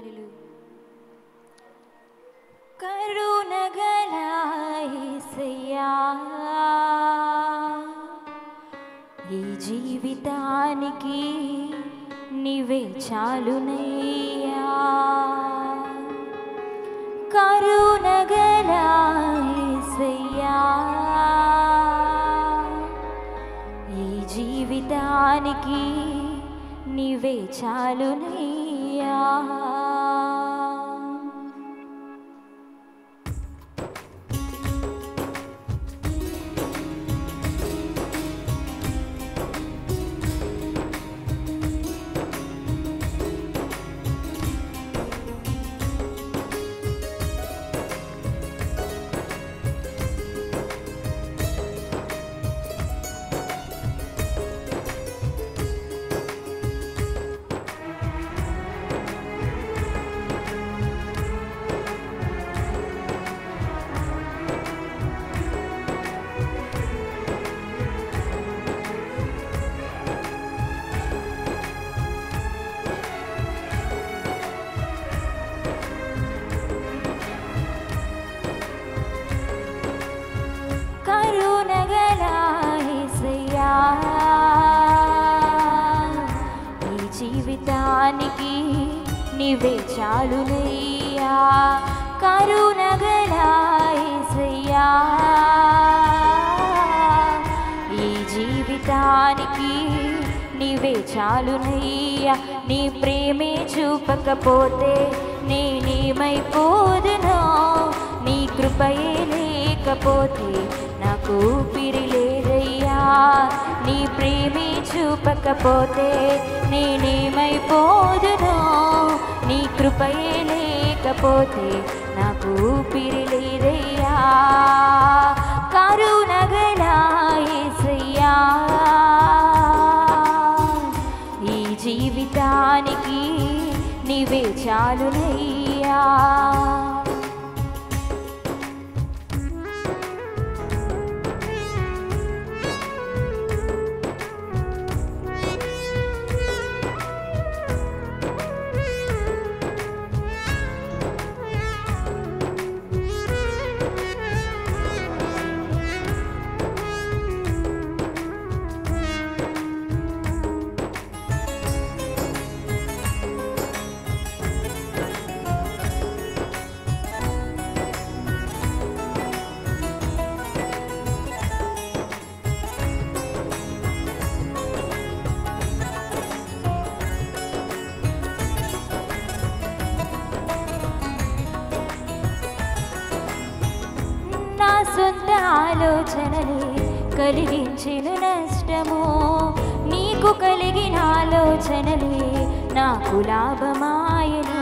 హల్లెలూయా. కరుణగల యేసయ్యా, ఈ జీవితానికి నీవే చాలునయ్యా. కరుణగల యేసయ్యా, ఈ జీవితానికి నీవే చాలునయ్యా. కరుణగల యేసయ్యా, ఈ జీవితానికి నీవే చాలునయ్యా. కరుణగల యేసయ్యా, ఈ జీవితానికి నీవే చాలునయ్యా. నీ ప్రేమే చూపకపోతే నేనేమైపోదునో, నీ కృపయే లేకపోతే నాకు ఊపిరి లేదయ్యా. నీ ప్రేమే చూపకపోతే నేనేమైపోదునో, నీ కృపయే లేకపోతే నాకు ఊపిరి లేదయ్యా. కరుణగల యేసయ్యా, ఈ జీవితానికి నీవే చాలునయ్యా. నా సొంత ఆలోచనలే కలిగించెను నష్టము, నీకు కలిగిన ఆలోచనలే నాకు లాభమాయను.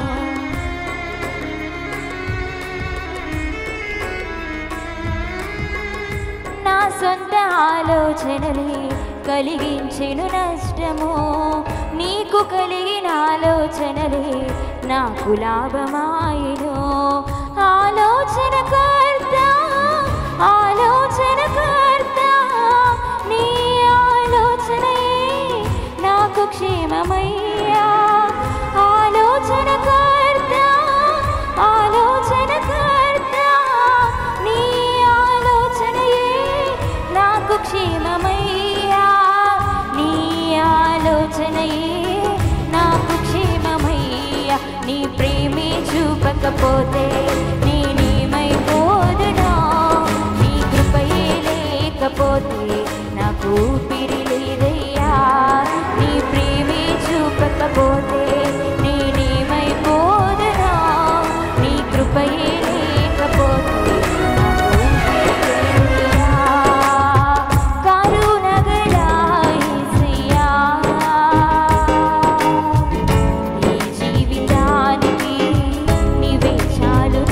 నా సొంత ఆలోచనలే కలిగించెను నష్టము, నీకు కలిగిన ఆలోచనలే నాకు లాభమాయను. ఆలోచనకర్త ఆలోచనకర్త, నీ ఆలోచనయే నాకు క్షేమమయ్యా. ఆలోచనకర్త ఆలోచనకర్త, నీ ఆలోచనయే నాకు క్షేమమయ్యా. నీ ఆలోచనయే నాకు క్షేమమయ్యా. నీ ప్రేమే చూపకపోతే నేనేమైపోదునో, నీ కృపయే లేకపోతే నాకు ఊపిరి లేదయ్యా. నీ ప్రేమే చూపకపోతే నేనేమైపోదునో, నీ కృపయే లేకపోతే నాకు ఊపిరి లేదయ్యా. కరుణగల యేసయ్యా, ఈ జీవితానికి నీవే చాలు.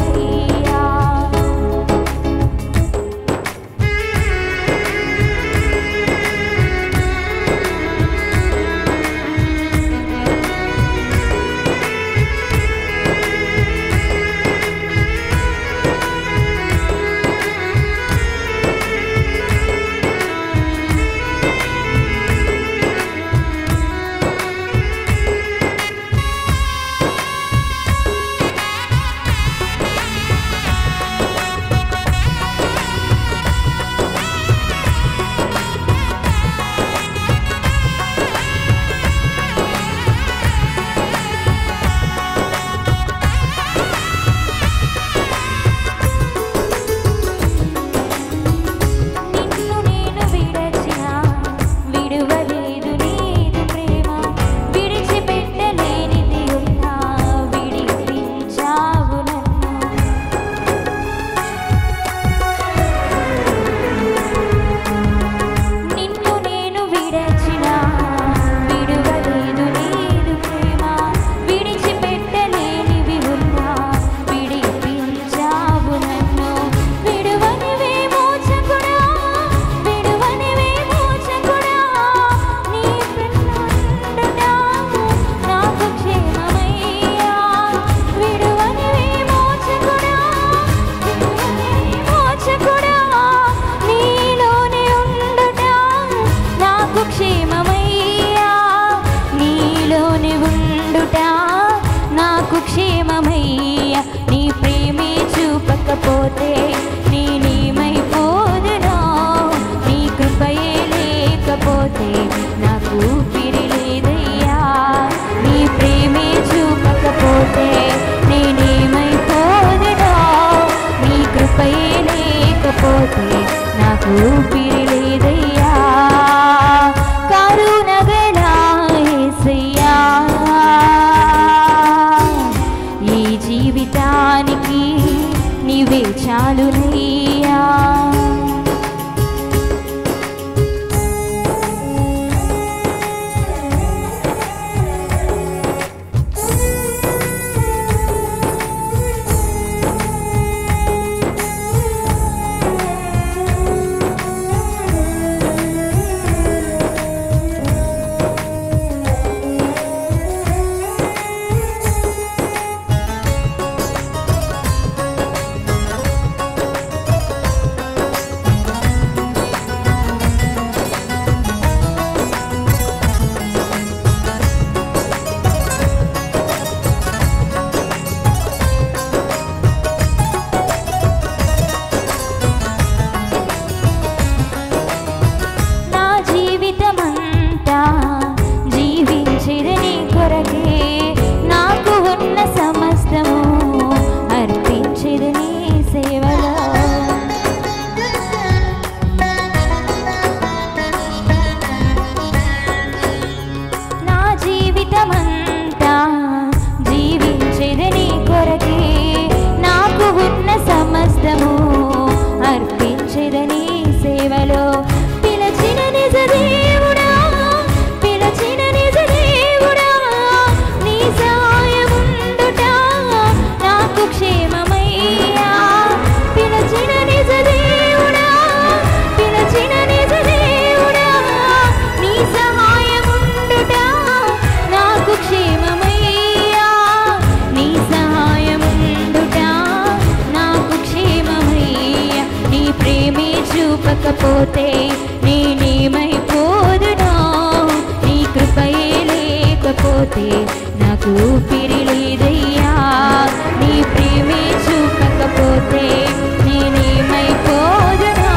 క్షేమమయ్యా నీ ప్రేమే చూపకపోతే నేనేమైపోదునో నీ కృపయే లేకపోతే నాకు ఊపిరి లేదయ్యా నీ ప్రేమే చూపకపోతే నేనేమైపోదునో నీ కృపయే లేకపోతే నాకు ఊపిరి లేదయ్యా కరుణగల యేసయ్యా ఈ జీవితానికి నీవే చాలునయ్యా చూపకపోతే నేనేమైపోదునో నీ కృపయే లేకపోతే నాకు ఊపిరి లేదయ్యా నీ ప్రేమే చూపకపోతే నేనేమైపోదునో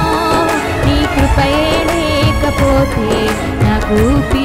నీ కృపయే లేకపోతే నాకు ఊపిరి